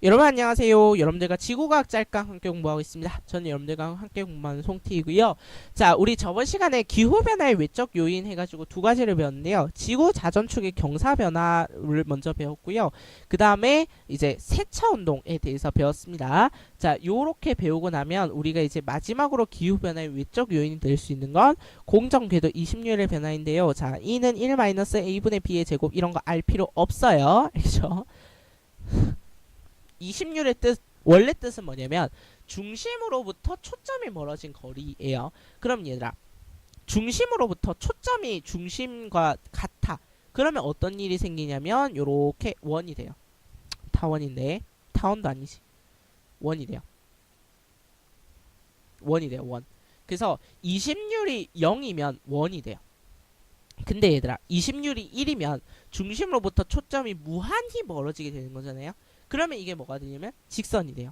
여러분 안녕하세요. 여러분들과 지구과학 짤강 함께 공부하고 있습니다. 저는 여러분들과 함께 공부하는 송티이고요. 자, 우리 저번 시간에 기후변화의 외적 요인 해가지고 두 가지를 배웠는데요. 지구 자전축의 경사변화를 먼저 배웠고요. 그 다음에 이제 세차운동에 대해서 배웠습니다. 자, 요렇게 배우고 나면 우리가 이제 마지막으로 기후변화의 외적 요인이 될 수 있는 건 공정궤도 이심률의 변화인데요. 자, E는 1-a분의 b의 제곱 이런 거 알 필요 없어요. 알죠? 이심률의 뜻, 원래 뜻은 뭐냐면 중심으로부터 초점이 멀어진 거리예요. 그럼 얘들아, 중심으로부터 초점이 중심과 같아. 그러면 어떤 일이 생기냐면 요렇게 원이 돼요. 타원인데 타원도 아니지. 원이 돼요. 원이 돼요. 원. 그래서 이심률이 0이면 원이 돼요. 근데 얘들아, 이심률이 1이면 중심으로부터 초점이 무한히 멀어지게 되는 거잖아요. 그러면 이게 뭐가 되냐면 직선이 돼요.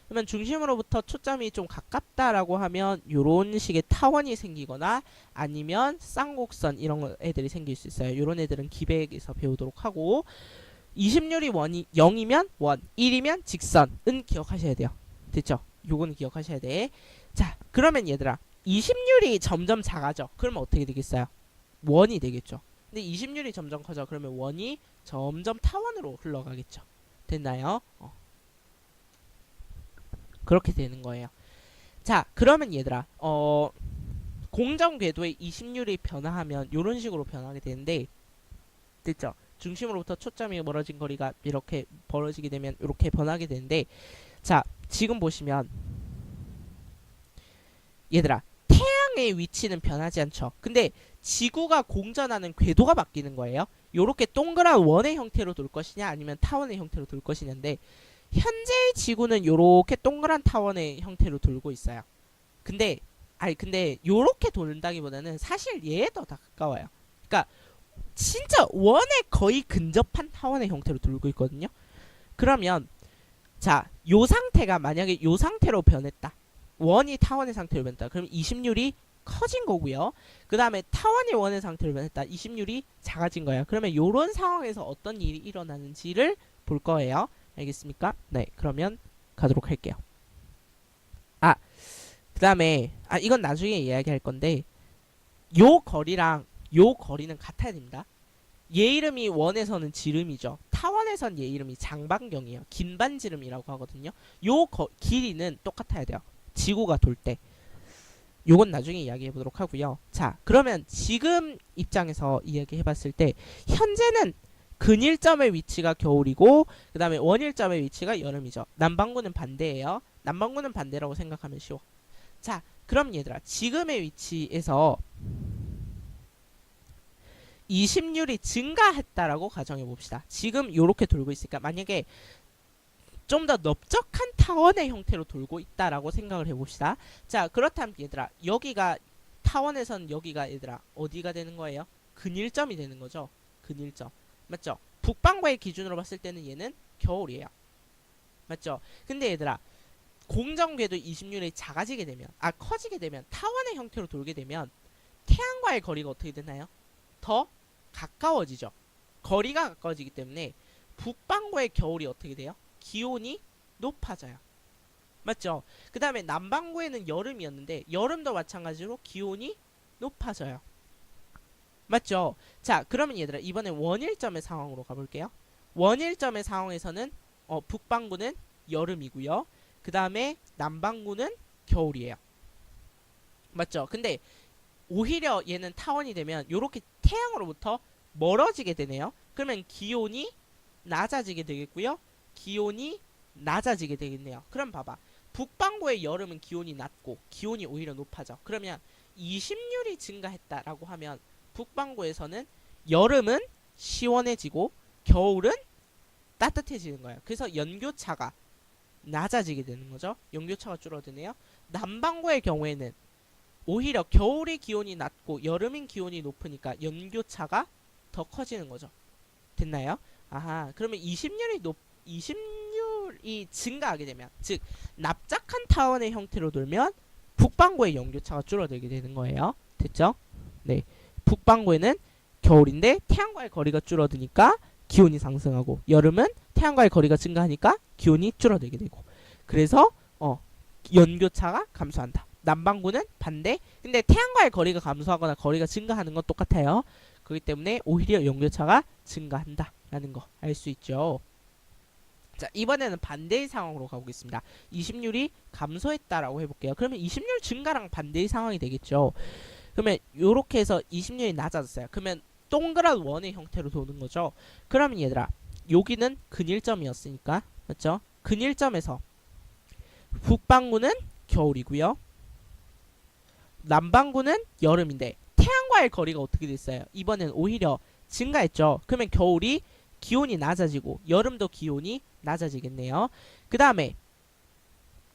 그러면 중심으로부터 초점이 좀 가깝다라고 하면 요런 식의 타원이 생기거나 아니면 쌍곡선 이런 애들이 생길 수 있어요. 요런 애들은 기백에서 배우도록 하고, 이심률이 0이면 원, 1이면 직선은 기억하셔야 돼요. 됐죠? 요거는 기억하셔야 돼. 자, 그러면 얘들아, 이심률이 점점 작아져. 그러면 어떻게 되겠어요? 원이 되겠죠. 근데 이심률이 점점 커져. 그러면 원이 점점 타원으로 흘러가겠죠. 됐나요? 그렇게 되는 거예요. 자, 그러면 얘들아, 공정 궤도의 이심률이 변화하면 이런 식으로 변하게 되는데, 됐죠? 중심으로부터 초점이 멀어진 거리가 이렇게 벌어지게 되면 이렇게 변하게 되는데, 자, 지금 보시면 얘들아, 태양의 위치는 변하지 않죠. 근데 지구가 공전하는 궤도가 바뀌는 거예요. 요렇게 동그란 원의 형태로 돌 것이냐 아니면 타원의 형태로 돌 것이냐인데, 현재의 지구는 요렇게 동그란 타원의 형태로 돌고 있어요. 근데 요렇게 돈다기보다는 사실 얘에 더 가까워요. 그러니까 진짜 원에 거의 근접한 타원의 형태로 돌고 있거든요. 그러면 자, 요 상태가 만약에 요 상태로 변했다. 원이 타원의 상태로 변했다. 그럼 이심률이 커진 거고요. 그 다음에 타원이 원의 상태로 변했다. 이심률이 작아진 거예요. 그러면 요런 상황에서 어떤 일이 일어나는지를 볼 거예요. 알겠습니까? 네, 그러면 가도록 할게요. 아, 그 다음에 이건 나중에 이야기할 건데, 요 거리랑 요 거리는 같아야 됩니다. 얘 이름이 원에서는 지름이죠. 타원에선 얘 이름이 장반경이에요. 긴반지름이라고 하거든요. 요 길이는 똑같아야 돼요. 지구가 돌 때. 요건 나중에 이야기해 보도록 하고요. 자, 그러면 지금 입장에서 이야기해 봤을 때 현재는 근일점의 위치가 겨울이고 그 다음에 원일점의 위치가 여름이죠. 남반구는 반대예요. 남반구는 반대라고 생각하면 쉬워. 자, 그럼 얘들아, 지금의 위치에서 이심률이 증가했다라고 가정해 봅시다. 지금 요렇게 돌고 있으니까 만약에 좀 더 넓적한 타원의 형태로 돌고 있다라고 생각을 해봅시다. 자, 그렇다면 얘들아, 여기가 타원에선 여기가 얘들아 어디가 되는 거예요? 근일점이 되는 거죠. 근일점. 맞죠? 북반구의 기준으로 봤을 때는 얘는 겨울이에요. 맞죠? 근데 얘들아, 공정궤도 이심률이 작아지게 되면, 커지게 되면, 타원의 형태로 돌게 되면 태양과의 거리가 어떻게 되나요? 더 가까워지죠. 거리가 가까워지기 때문에 북반구의 겨울이 어떻게 돼요? 기온이 높아져요. 맞죠? 그 다음에 남반구에는 여름이었는데 여름도 마찬가지로 기온이 높아져요. 맞죠? 자, 그러면 얘들아, 이번에 원일점의 상황으로 가볼게요. 원일점의 상황에서는 북반구는 여름이고요. 그 다음에 남반구는 겨울이에요. 맞죠? 근데 오히려 얘는 타원이 되면 이렇게 태양으로부터 멀어지게 되네요. 그러면 기온이 낮아지게 되겠고요. 기온이 낮아지게 되겠네요. 그럼 봐봐. 북반구의 여름은 기온이 낮고 기온이 오히려 높아져. 그러면 이심률이 증가했다라고 하면 북반구에서는 여름은 시원해지고 겨울은 따뜻해지는 거예요. 그래서 연교차가 낮아지게 되는 거죠. 연교차가 줄어드네요. 남반구의 경우에는 오히려 겨울의 기온이 낮고 여름인 기온이 높으니까 연교차가 더 커지는 거죠. 됐나요? 아하, 그러면 이심률이 증가하게 되면, 즉 납작한 타원의 형태로 돌면 북반구의 연교차가 줄어들게 되는 거예요. 됐죠? 네, 북반구에는 겨울인데 태양과의 거리가 줄어드니까 기온이 상승하고 여름은 태양과의 거리가 증가하니까 기온이 줄어들게 되고 그래서 연교차가 감소한다. 남반구는 반대. 근데 태양과의 거리가 감소하거나 거리가 증가하는 건 똑같아요. 그렇기 때문에 오히려 연교차가 증가한다라는 거 알 수 있죠. 자, 이번에는 반대의 상황으로 가보겠습니다. 20률이 감소했다라고 해볼게요. 그러면 20률 증가랑 반대의 상황이 되겠죠. 그러면 요렇게 해서 20률이 낮아졌어요. 그러면 동그란 원의 형태로 도는 거죠. 그러면 얘들아, 여기는 근일점이었으니까, 맞죠? 근일점에서 북반구는 겨울이고요. 남반구는 여름인데 태양과의 거리가 어떻게 됐어요? 이번엔 오히려 증가했죠. 그러면 겨울이 기온이 낮아지고 여름도 기온이 낮아지겠네요. 그 다음에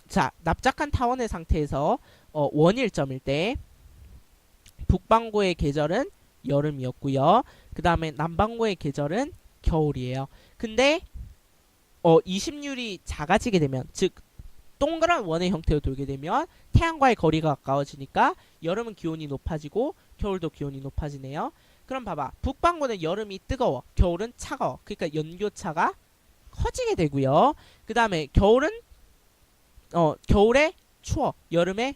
자, 납작한 타원의 상태에서 원일점일 때 북반구의 계절은 여름이었고요. 그 다음에 남반구의 계절은 겨울이에요. 근데 20률이 작아지게 되면, 즉 동그란 원의 형태로 돌게 되면 태양과의 거리가 가까워지니까 여름은 기온이 높아지고 겨울도 기온이 높아지네요. 그럼 봐봐, 북반구는 여름이 뜨거워, 겨울은 차가워. 그러니까 연교차가 커지게 되고요. 그 다음에 겨울은 겨울에 추워, 여름에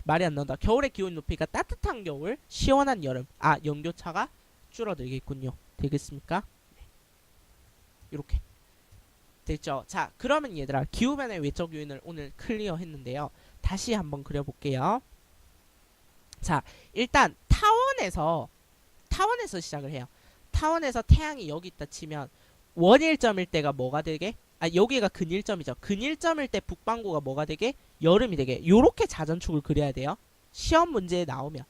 말이 안 나온다. 겨울에 기온이 높으니까 따뜻한 겨울, 시원한 여름. 연교차가 줄어들겠군요. 되겠습니까? 이렇게 됐죠. 자, 그러면 얘들아, 기후변화의 외적 요인을 오늘 클리어 했는데요. 다시 한번 그려볼게요. 자, 일단 타원에서 시작을 해요. 타원에서 태양이 여기 있다 치면 원일점일 때가 뭐가 되게? 여기가 근일점이죠. 근일점일 때 북반구가 뭐가 되게? 여름이 되게. 요렇게 자전축을 그려야 돼요. 시험 문제에 나오면.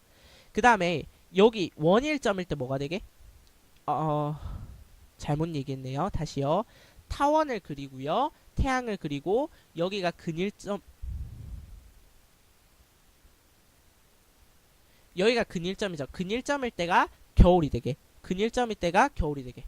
그 다음에 여기 원일점일 때 뭐가 되게? 잘못 얘기했네요. 다시요. 타원을 그리고요. 태양을 그리고 여기가 여기가 근일점이죠. 근일점일 때가 겨울이 되게. 근일점일 때가 겨울이 되게.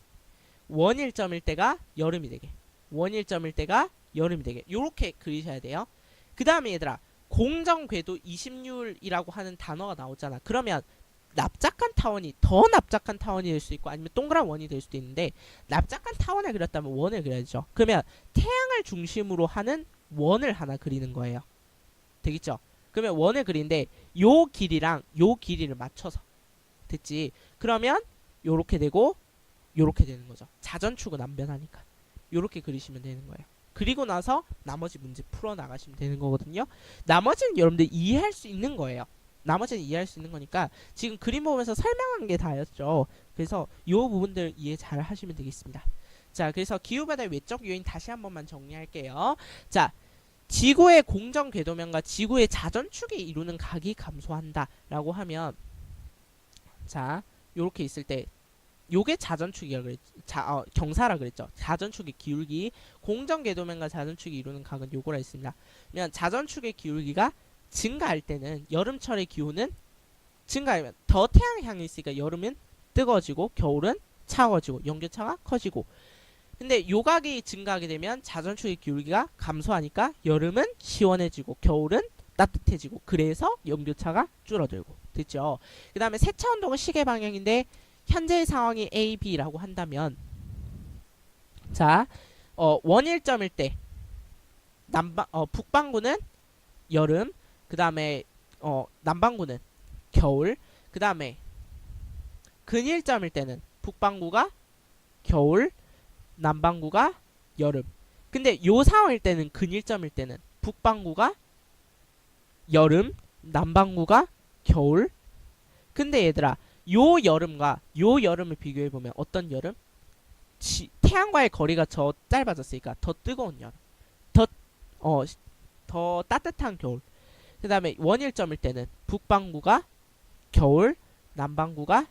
원일점일 때가 여름이 되게. 원일점일 때가 여름이 되게. 요렇게 그리셔야 돼요. 그 다음에 얘들아, 공정궤도 20률이라고 하는 단어가 나오잖아. 그러면 납작한 타원이 더 납작한 타원이 될 수 있고 아니면 동그란 원이 될 수도 있는데, 납작한 타원을 그렸다면 원을 그려야죠. 그러면 태양을 중심으로 하는 원을 하나 그리는 거예요. 되겠죠? 그러면 원을 그리는데 요 길이랑 요 길이를 맞춰서, 됐지? 그러면 요렇게 되고 요렇게 되는 거죠. 자전축은 안 변하니까 요렇게 그리시면 되는 거예요. 그리고 나서 나머지 문제 풀어 나가시면 되는 거거든요. 나머지는 여러분들 이해할 수 있는 거예요. 나머지는 이해할 수 있는 거니까 지금 그림 보면서 설명한 게 다였죠. 그래서 요 부분들 이해 잘 하시면 되겠습니다. 자, 그래서 기후변화의 외적 요인 다시 한 번만 정리할게요. 자, 지구의 공정 궤도면과 지구의 자전축이 이루는 각이 감소한다 라고 하면, 자, 요렇게 있을 때 요게 자전축이라 경사라 그랬죠. 자전축의 기울기, 공정 궤도면과 자전축이 이루는 각은 요거라 했습니다. 그러면 자전축의 기울기가 증가할 때는 여름철의 기온은 증가하면 더 태양을 향해 있으니까 여름은 뜨거워지고 겨울은 차가워지고 연교차가 커지고, 근데 요각이 증가하게 되면 자전축의 기울기가 감소하니까 여름은 시원해지고 겨울은 따뜻해지고, 그래서 연교차가 줄어들고, 됐죠? 그 다음에 세차운동은 시계 방향인데 현재의 상황이 A, B라고 한다면, 자, 원일점일 때 북반구는 여름, 그 다음에 남반구는 겨울, 그 다음에 근일점일 때는 북반구가 겨울, 남반구가 여름. 근데 요 상황일 때는, 근일점일 때는 북반구가 여름, 남반구가 겨울. 근데 얘들아, 요 여름과 요 여름을 비교해보면 어떤 여름? 태양과의 거리가 더 짧아졌으니까 더 뜨거운 여름, 더 따뜻한 겨울. 그 다음에 원일점일 때는 북반구가 겨울, 남반구가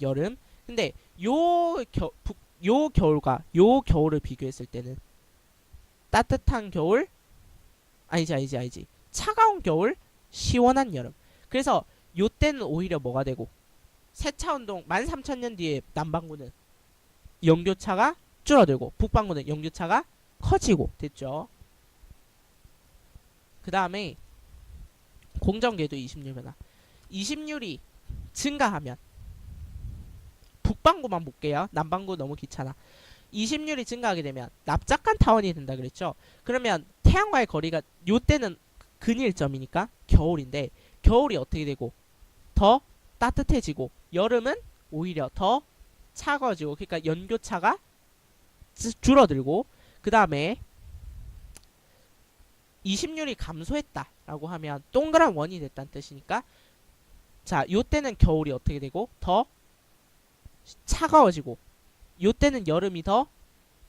여름. 근데 요 겨울과 요 겨울을 비교했을 때는 따뜻한 겨울, 아니지, 차가운 겨울, 시원한 여름. 그래서 요 때는 오히려 뭐가 되고, 세차운동 13,000년 뒤에 남반구는 연교차가 줄어들고 북반구는 연교차가 커지고, 됐죠? 그 다음에 공정궤도 20률 변화. 20률이 증가하면 북반구만 볼게요. 남반구 너무 귀찮아. 20률이 증가하게 되면 납작한 타원이 된다 그랬죠. 그러면 태양과의 거리가 요때는 근일점이니까 겨울인데 겨울이 어떻게 되고 더 따뜻해지고 여름은 오히려 더 차가워지고 그러니까 연교차가 줄어들고 그 다음에 20률이 감소했다라고 하면 동그란 원이 됐다는 뜻이니까 자 요때는 겨울이 어떻게 되고 더 차가워지고 요때는 여름이 더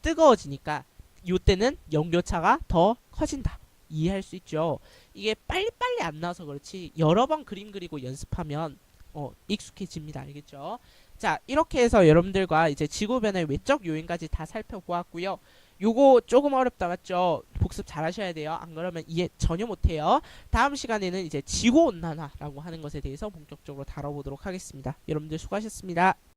뜨거워지니까 요때는 연교차가 더 커진다. 이해할 수 있죠? 이게 빨리빨리 안 나와서 그렇지 여러 번 그림 그리고 연습하면 익숙해집니다. 알겠죠? 자, 이렇게 해서 여러분들과 이제 지구변의 외적 요인까지 다 살펴보았고요. 요거 조금 어렵다 맞죠? 복습 잘 하셔야 돼요. 안 그러면 이해 전혀 못해요. 다음 시간에는 이제 지구온난화라고 하는 것에 대해서 본격적으로 다뤄보도록 하겠습니다. 여러분들 수고하셨습니다.